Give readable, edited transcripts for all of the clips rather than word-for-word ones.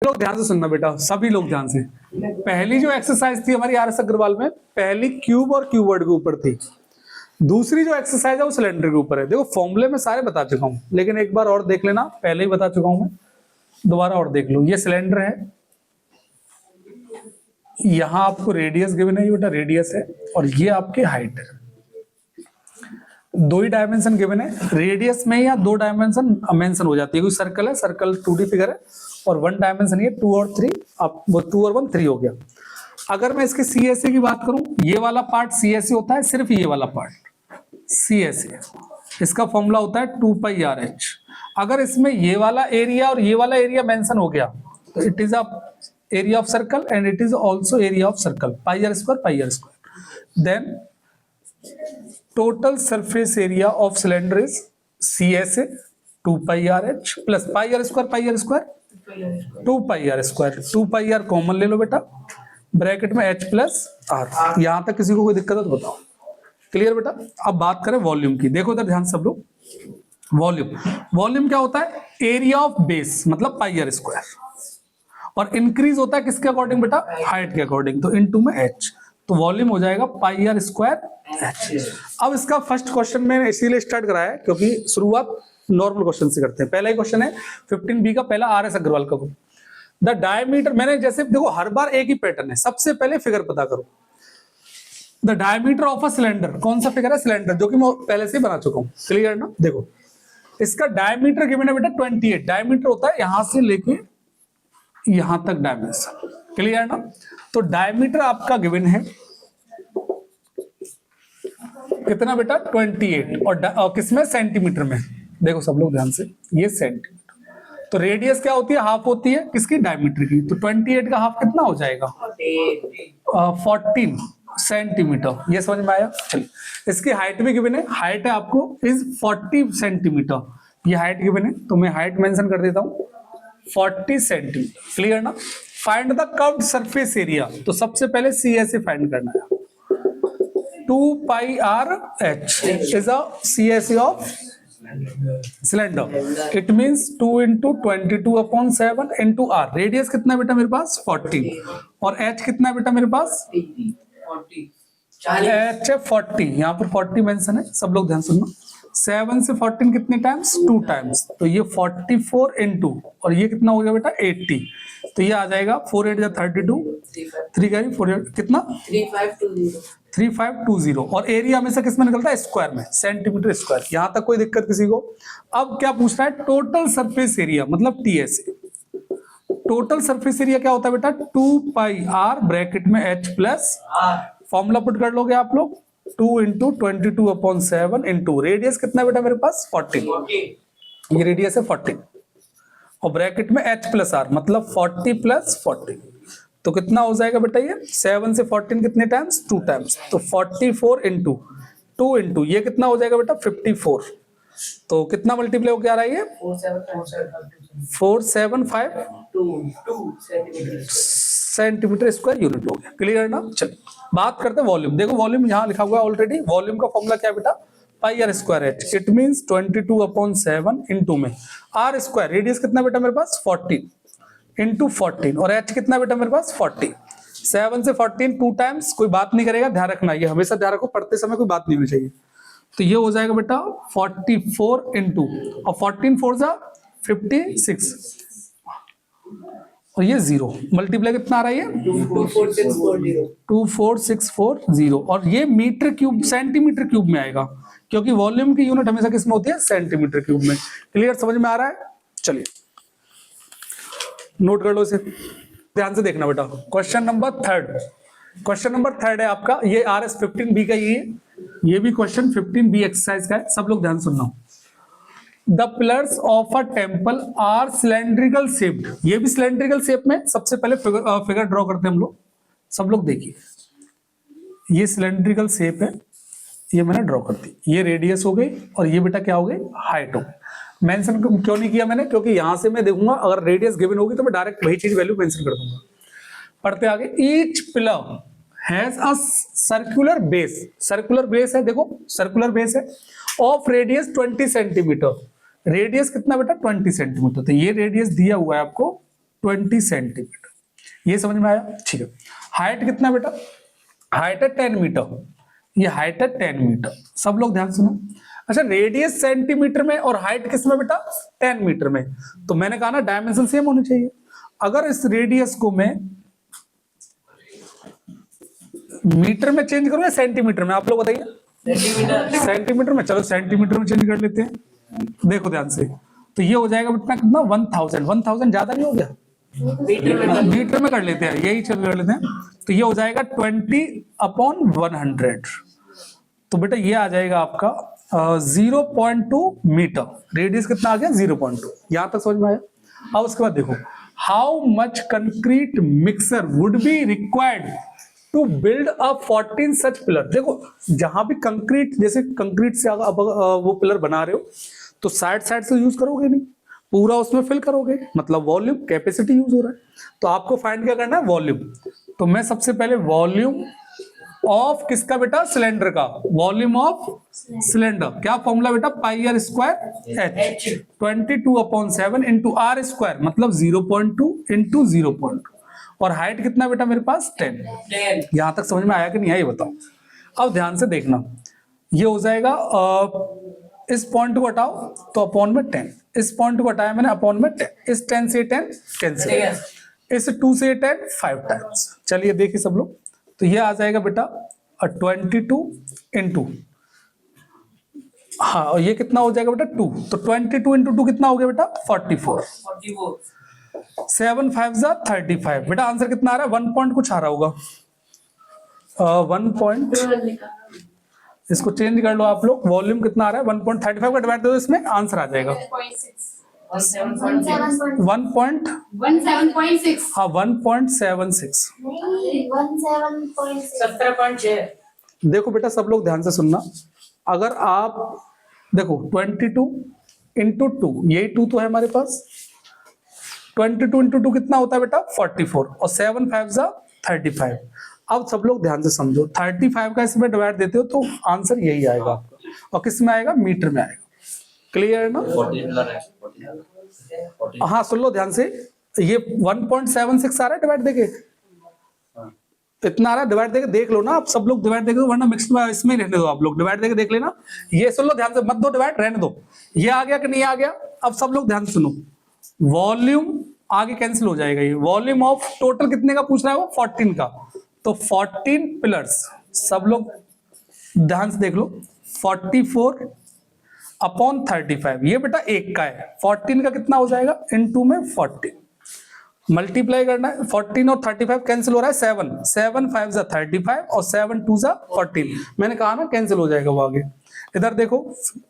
लोग ध्यान से सुनना बेटा, सभी लोग ध्यान से। पहली जो एक्सरसाइज थी हमारी आर एस अग्रवाल में, पहली क्यूब और क्यूबॉइड के ऊपर थी। दूसरी जो एक्सरसाइज है वो सिलेंडर के ऊपर है। देखो फॉर्मूले में सारे बता चुका हूं, लेकिन एक बार और देख लेना, पहले ही बता चुका हूं मैं, दोबारा और देख लो। ये सिलेंडर है, यहां आपको रेडियस गिवन है, ये बेटा रेडियस है, और ये आपकी हाइट है। दो ही डायमेंशन गिवन है, रेडियस में या दो डायमेंशन मेंशन हो जाती है। कोई सर्कल है, सर्कल 2D फिगर है, और वन डायमेंशन ये 2 और 3, आप वो 2 और 1 3 हो गया। अगर मैं इसके CSA की बात करूं, ये वाला पार्ट CSA होता है, सिर्फ ये वाला पार्ट CSA, इसका फॉर्मूला होता है 2πRH। अगर इसमें ये वाला एरिया और ये वाला एरिया मेंशन हो गया तो it is a area of circle and it is also area of circle, πr². Then total surface area of cylinder is CSA 2πRH plus πr², 2πr², 2πr common ले लो बेटा, bracket में H plus R। यहां तक किसी को कोई दिक्कत है तो बताओ। क्लियर बेटा? अब बात करें वॉल्यूम की, देखो इधर ध्यान सब लोग। वॉल्यूम क्या होता है? एरिया ऑफ बेस मतलब πr², और इंक्रीज होता है किसके अकॉर्डिंग बेटा? हाइट के अकॉर्डिंग, तो इनटू में H, तो वॉल्यूम हो जाएगा πr²H। अब इसका फर्स्ट क्वेश्चन मैंने इसीलिए स्टार्ट कराया क्योंकि शुरुआत नॉर्मल क्वेश्चन से करते हैं। पहला ही क्वेश्चन है 15B का, पहला आर एस अग्रवाल का। द डायमीटर, मैंने जैसे देखो हर बार एक ही पैटर्न है, सबसे पहले फिगर पता करो। The diameter of a cylinder, कौन सा फिगर है? सिलेंडर, जो कि मैं पहले से ही बना चुका हूं। क्लियर ना? देखो इसका डायमीटर गिवन है बेटा 28। डायमीटर होता है यहां से लेके यहां तक डायमेंशन। क्लियर ना? तो डायमीटर आपका गिवन है कितना बेटा? 28, और किसमें? सेंटीमीटर में। देखो सब लोग ध्यान से, ये सेंटीमीटर। तो रेडियस क्या होती है? हाफ होती है किसकी? डायमीटर की। तो 28 का हाफ कितना हो जाएगा? 14 सेंटीमीटर। ये समझ में आया? चलिए, इसकी हाइट भी गिवन है, हाइट है आपको इज 40 सेंटीमीटर। ये हाइट गिवन है तो मैं हाइट मेंशन कर देता हूं 40 सेंटीमीटर। क्लियर ना? Find the curved surface area, तो सबसे पहले CSA फाइंड करना है। 2πRH is a CSA of cylinder. It means 2 into 22/7 into R. Radius कितना बेटा मेरे पास? 40, और H कितना बेटा मेरे पास? 40। H 40, यहाँ पर 40 मेंशन है, सब लोग ध्यान सुनना। 7 से 14 कितने टाइम्स? 2 टाइम्स, तो ये 44 इंटू, और ये कितना हो गया बेटा? 80, तो ये आ जाएगा 4 8 32, 3 4 कितना? 3520। और एरिया हमेशा किस में निकलता है? स्क्वायर में, सेंटीमीटर स्क्वायर। यहां तक कोई दिक्कत किसी को? अब क्या पूछ रहा है? टोटल सरफेस एरिया मतलब TSA। टोटल सरफेस एरिया क्या होता है बेटा? 2πR ब्रैकेट में H प्लस फॉर्मूला पुट कर लोगे आप लोग, 2 into 22/7 इंटू रेडियस कितना बेटा मेरे पास? 40। ये रेडियस है 40, और ब्रैकेट में H प्लस R मतलब 40 प्लस 40, तो कितना हो जाएगा बेटा? ये 7 से 14 कितने टाइम्स? 2 टाइम्स, तो 44 इंटू 2 इंटू ये कितना हो जाएगा बेटा? 54। तो कितना मल्टीप्लाई होकर आ रहा है ये? 4752 सेंटीमीटर स्क्वायर यूनिट हो गया। क्लियर ना? चलिए बात करते हैं वॉल्यूम। देखो वॉल्यूम यहाँ लिखा हुआ है ऑलरेडी। वॉल्यूम का फॉर्मूला क्या है बेटा? πr²H। इट मींस 22/7 इंटू में R², रेडियस कितना बेटा मेरे पास? 40 इंटू 14, और H कितना बेटा मेरे पास? 40। 7 से 14 2 टाइम्स, कोई बात नहीं करेगा, ध्यान रखना, ये हमेशा ध्यान रखो, पढ़ते समय कोई बात नहीं होनी चाहिए। तो ये हो जाएगा बेटा 44 इंटू, और 14 4 जा 56, और ये 0 मल्टीप्लाई कितना आ रहा है? ये 24640, और ये मीटर क्यूब सेंटीमीटर क्यूब में आएगा, क्योंकि वॉल्यूम की यूनिट हमेशा किस में होती है? सेंटीमीटर क्यूब में। क्लियर? समझ में आ रहा है? चलिए नोट कर लो इसे, ध्यान से देखना बेटा। क्वेश्चन नंबर 3 है आपका, ये RS 15B का ये भी क्वेश्चन 15B एक्सरसाइज का है, सब लोग ध्यान सुनना। The pillars of a temple are cylindrical shaped, ये भी सिलेंड्रिकल शेप में। सबसे पहले फिगर ड्रॉ करते हैं हम लोग, सब लोग देखिए, ये सिलेंड्रिकल शेप है, ये मैंने ड्रॉ कर दी, ये रेडियस हो गई, और ये बेटा क्या हो गई? हाइट हो गई। मेंशन क्यों नहीं किया मैंने? क्योंकि यहां से मैं देखूंगा अगर रेडियस गिवन होगी तो मैं डायरेक्ट वही चीज वैल्यू मेंशन कर दूंगा। पढ़ते आगे। Each pillar has a circular base, circular base है, देखो सर्कुलर बेस है, ऑफ रेडियस 20 सेंटीमीटर। रेडियस कितना बेटा? 20 सेंटीमीटर। तो ये रेडियस दिया हुआ है आपको 20 सेंटीमीटर। ये समझ में आया? ठीक है। हाइट कितना बेटा? हाइट है 10 मीटर, ये हाइट है 10 मीटर। सब लोग ध्यान सुनो। अच्छा, रेडियस सेंटीमीटर में और हाइट किस में बेटा? 10 मीटर में। तो मैंने कहा ना डायमेंशन सेम होनी चाहिए। अगर इस रेडियस को मैं मीटर में चेंज करूं या सेंटीमीटर में, आप लोग बताइए। सेंटीमीटर में। चलो सेंटीमीटर में चेंज कर लेते हैं। देखो ध्यान से, तो ये हो जाएगा बेटा कितना? 1000। 1000 ज्यादा नहीं हो गया? मीटर में कर लेते हैं, यही चल कर लेते हैं। तो ये हो जाएगा 20/100। तो बेटा ये आ जाएगा आपका 0.2 मीटर। रेडियस कितना आ गया? 0.2। यहां तक समझ में आया? अब उसके बाद देखो, how much concrete mixer would be required to build a 14 such pillar. देखो जहां भी कंक्रीट, जैसे कंक्रीट से आप वो पिलर बना रहे हो तो साइड साइड से यूज करोगे नहीं, पूरा उसमें फिल करोगे, मतलब वॉल्यूम, कैपेसिटी यूज हो रहा है। तो आपको फाइंड क्या करना है? वॉल्यूम। तो मैं सबसे पहले वॉल्यूम ऑफ किसका बेटा? सिलेंडर का। वॉल्यूम ऑफ सिलेंडर क्या फॉर्मूला बेटा? Pi R square H. 22/7 into R square, मतलब 0.2 इंटू 0.2। और हाइट कितना बेटा मेरे पास? 10। यहां तक समझ में आया कि नहीं आया ये बताओ। अब ध्यान से देखना, ये हो जाएगा इस पॉइंट को हटाओ तो अपॉन में 10, इस पॉइंट को हटाया मैंने, अपॉन में 10, इस 10 से 10 कैंसिल, इस 2 से 10 5 टाइम्स। चलिए देखिए सब लोग, तो ये आ जाएगा बेटा 22 इंटू, हाँ, और ये कितना हो जाएगा बेटा? 2। तो 22 इंटू 2 कितना हो गया बेटा? 44। 7 5 जा 35। बेटा आंसर कितना आ रहा है? 1 पॉइंट कुछ आ रहा होगा, 1 पॉइंट, इसको चेंज कर लो आप लोग। वॉल्यूम कितना आ रहा है? 1.35 का डिवाइड दो इसमें, आंसर आ जाएगा 1.17.6। हाँ 1.76। 17.6। देखो बेटा सब लोग ध्यान से सुनना, अगर आप देखो 22 इंटू 2, यही 2 तो है हमारे पास, 22 इंटू 2 कितना होता है बेटा? 44, और 7 5 जा 35। अब सब लोग ध्यान से समझो, 35 का इसमें डिवाइड देते हो तो आंसर यही आएगा आपका, और किस में आएगा? मीटर में आएगा। क्लियर है ना? हाँ सुन लो ध्यान से, ये 1.76 आ रहा है डिवाइड देके, इतना आ रहा है डिवाइड देके, देख लो ना आप सब लोग डिवाइड देके, वरना मिक्स में इसमें रहने दो, आप लोग डिवाइड देके देख लेना। ये सुन लो ध्यान से, मत दो डिवाइड, रहने दो। ये आ गया कि नहीं आ गया? अब सब लोग ध्यान से सुनो, वॉल्यूम आगे कैंसिल हो जाएगा, ये वॉल्यूम ऑफ टोटल कितने का पूछ रहा है वो? 14 का। तो 14 पिलर्स, सब लोग ध्यान से देख लो, 44/35, ये बेटा एक का है, 14 का कितना हो जाएगा? इनटू में 40, मल्टीप्लाई करना है। 14 और 35 कैंसिल हो रहा है, 7 5 जा 35 और 7 2 जा 14। मैंने कहा ना कैंसिल हो जाएगा वो आगे। इधर देखो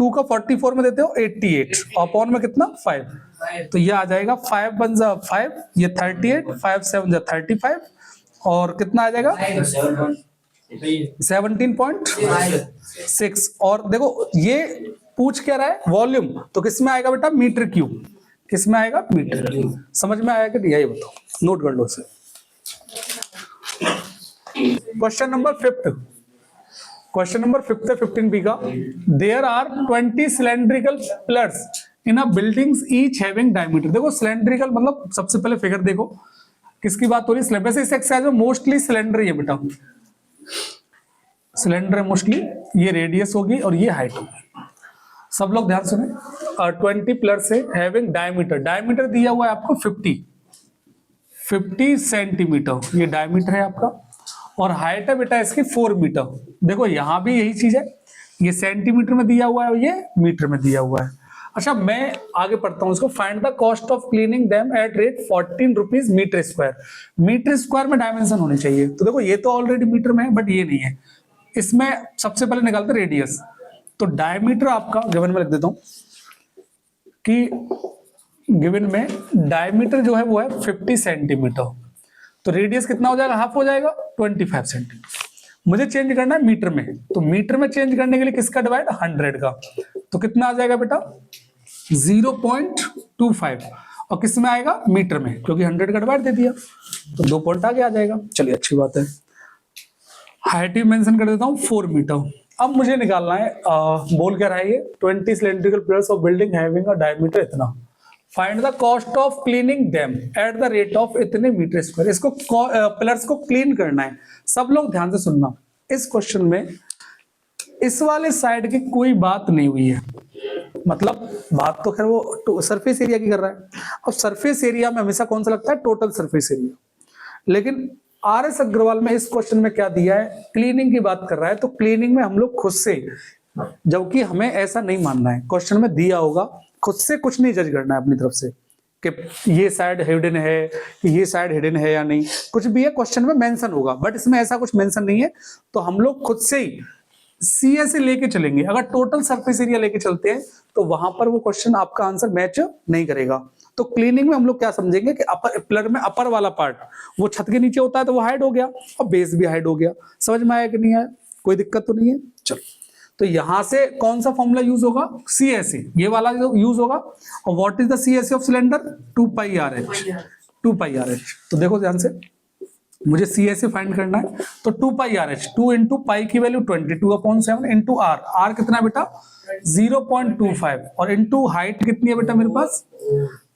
2 का 44 में देते हो 88, अपॉन में कितना? 5। तो ये आ जाएगा 5 1 जा 5, ये 38, 5 7 जा 35, और कितना आ जाएगा? 17.6। और देखो ये पूछ क्या रहा है? वॉल्यूम, तो किस में आएगा बेटा? Meter cube. किस में आएगा? Meter cube. समझ में आया कि नहीं? ये बताओ, नोट कर लो इसे। Question number 5, question number 5 15B का, there are 20 cylindrical pillars in a buildings each having diameter. देखो सिलेंड्रिकल मतलब, सबसे पहले फिगर देखो किसकी बात हो रही है? वैसे इस एक्सरसाइज में मोस्टली सिलेंडर ही है बेटा, सिलेंडर है मोस्टली। ये रेडियस होगी और ये हाइट होगी। सब लोग ध्यान सुने, 20 पिलर्स है हैविंग डायमीटर, डायमीटर दिया हुआ है आपको 50 सेंटीमीटर, ये डायमीटर है आपका, और हाइट है बेटा इसकी 4 मीटर। देखो यहां भी यही चीज है, ये सेंटीमीटर में दिया हुआ है और ये मीटर में दिया हुआ है। अच्छा मैं आगे पढ़ता हूं इसको। Find the cost of cleaning them at rate 14 rupees meter square. Meter square में डायमेंशन होनी चाहिए। तो देखो ये तो ऑलरेडी मीटर में है, बट ये नहीं है। इसमें सबसे पहले निकालते रेडियस। तो डायमीटर आपका गिवन में लिख देता हूं कि गिवन में डायमीटर जो है वो है 50 सेंटीमीटर, तो रेडियस कितना हो जाएगा? हाफ हो जाएगा, 25 सेंटीमीटर। मुझे चेंज करना है मीटर में, तो मीटर में चेंज करने के लिए किसका डिवाइड? 100 का। तो कितना आ जाएगा बेटा? 0.25, और किस में आएगा? मीटर में, क्योंकि 100 का डिवाइड दे दिया, तो 2 पॉइंट आगे आ जाएगा। चलिए अच्छी बात है। हाइट भी मेंशन कर देता हूं 4 मीटर। अब मुझे निकालना है, बोल क्या रहा है ये? 20 cylindrical pillars of building having a diameter इतना। Find the cost of cleaning them at the rate of इतने मीटर स्क्वायर। इसको पिलर्स को क्लीन करना है। सब लोग ध्यान से सुनना, इस क्वेश्चन में इस वाले साइड की कोई बात नहीं हुई है, मतलब बात तो खैर वो सरफेस एरिया की कर रहा है। अब सरफेस एरिया में हमेशा कौन सा लगता है, टोटल सरफेस एरिया। लेकिन आर.एस. अग्रवाल में इस क्वेश्चन में क्या दिया है, क्लीनिंग की बात कर रहा है। तो क्लीनिंग में हम लोग खुद से, जबकि हमें ऐसा नहीं मानना है, क्वेश्चन में दिया होगा, खुद से कुछ नहीं जज करना है अपनी तरफ से कि ये साइड हिडन है, ये साइड हिडन है या नहीं। कुछ भी है क्वेश्चन में मेंशन होगा, बट इसमें ऐसा कुछ मेंशन नहीं है। तो हम लोग खुद से ही सीएसए लेके चलेंगे। अगर टोटल सरफेस एरिया लेके चलते हैं तो वहां पर वो क्वेश्चन आपका आंसर मैच नहीं करेगा। तो क्लीनिंग में हम लोग क्या समझेंगे कि अपर पिलर में अपर वाला पार्ट वो छत के नीचे होता है तो वो हाइड हो गया और बेस भी हाइड हो गया। समझ में आया कि नहीं आया, कोई दिक्कत तो नहीं है। चलो, तो यहां से कौन सा फॉर्मूला यूज होगा, सीएसए, ये वाला यूज होगा। और what is the CSA of cylinder, 2πRh, 2πRh। तो देखो ध्यान से, मुझे सीएसए फाइंड करना है, तो 2πRh, 2 इंटू पाई की वैल्यू 22/7 इंटू आर, आर कितना बेटा 0.25, और इंटू हाइट कितनी है बेटा मेरे पास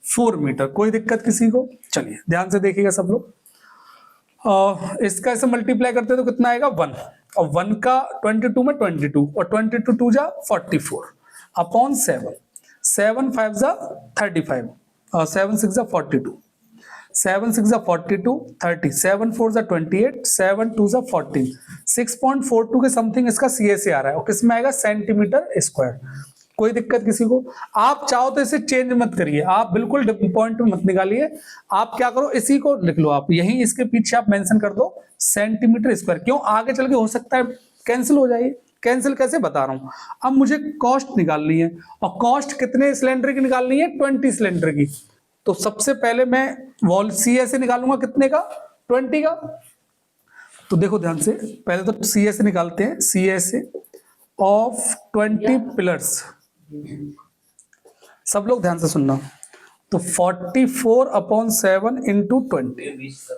4 मीटर। कोई दिक्कत किसी को? चलिए ध्यान से देखिएगा सब लोग। इसका ऐसे मल्टीप्लाई करते तो कितना आएगा 1, और 1 का 22 में 22, और 22 2 जा 44 अपॉन 7, 7 5 जा 35, 7 6 जा 42, 7 6 जा 42, 30, 7 4 जा 28, 7 2 जा 14, 6.42 के समथिंग इसका सीएसए आ रहा है, और किसमें आएगा सेंटीमीटर स्क्वायर। कोई दिक्कत किसी को? आप चाहो तो इसे चेंज मत करिए, आप बिल्कुल पॉइंट में मत निकालिए। आप क्या करो, इसी को लिख लो, आप यही इसके पीछे आप मेंशन कर दो सेंटीमीटर स्क्वायर। क्यों, आगे चल के हो सकता है कैंसिल हो जाए। कैंसिल कैसे बता रहा हूं, अब मुझे कॉस्ट निकालनी है, और कॉस्ट कितने सिलेंडर की निकालनी है, 20 सिलेंडर की। तो सबसे पहले मैं वॉल सीएसए निकालूंगा कितने का, 20 का। तो देखो ध्यान से, पहले तो सीएसए निकालते हैं, सीएसए ऑफ 20 पिलर्स। सब लोग ध्यान से सुनना, तो 44/7 इंटू 20,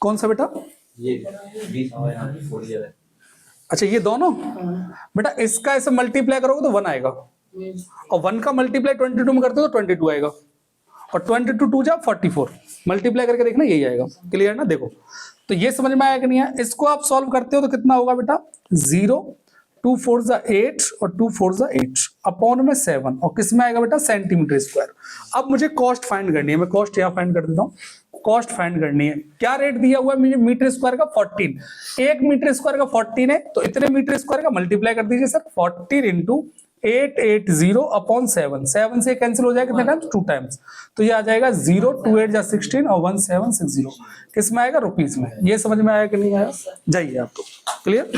कौन सा बेटा, ये 20। अच्छा ये दोनों बेटा, इसका ऐसे मल्टीप्लाई करोगे तो 1 आएगा, और 1 का मल्टीप्लाई 22 में करते हो तो 22 आएगा, और 22 2 जा 44, मल्टीप्लाई करके देखना यही आएगा। क्लियर ना? देखो तो ये समझ में आया कि नहीं है? इसको आप सॉल्व करते हो तो कितना होगा बेटा 0, 2 4 जा 8, और 2 4 जा 8 अपॉन में 7, और किस में आएगा बेटा सेंटीमीटर स्क्वायर। अब मुझे कॉस्ट फाइंड करनी है, मैं कॉस्ट यहाँ फाइंड कर देता हूँ। कॉस्ट फाइंड करनी है, क्या रेट दिया हुआ है मुझे, मीटर स्क्वायर का 14, 1 मीटर स्क्वायर का 14 है, तो इतने मीटर स्क्वायर का मल्टीप्लाई कर दीजिए सर, 14 इंटू 880 अपॉन 7, 7 से कैंसिल हो जाएगा कितने टाइम्स, 2 टाइम्स, तो ये आ जाएगा 0, 2 8 जा 16, और 1760, किस में आएगा रुपीस में। ये समझ में आया कि नहीं आया? जाइए आपको क्लियर।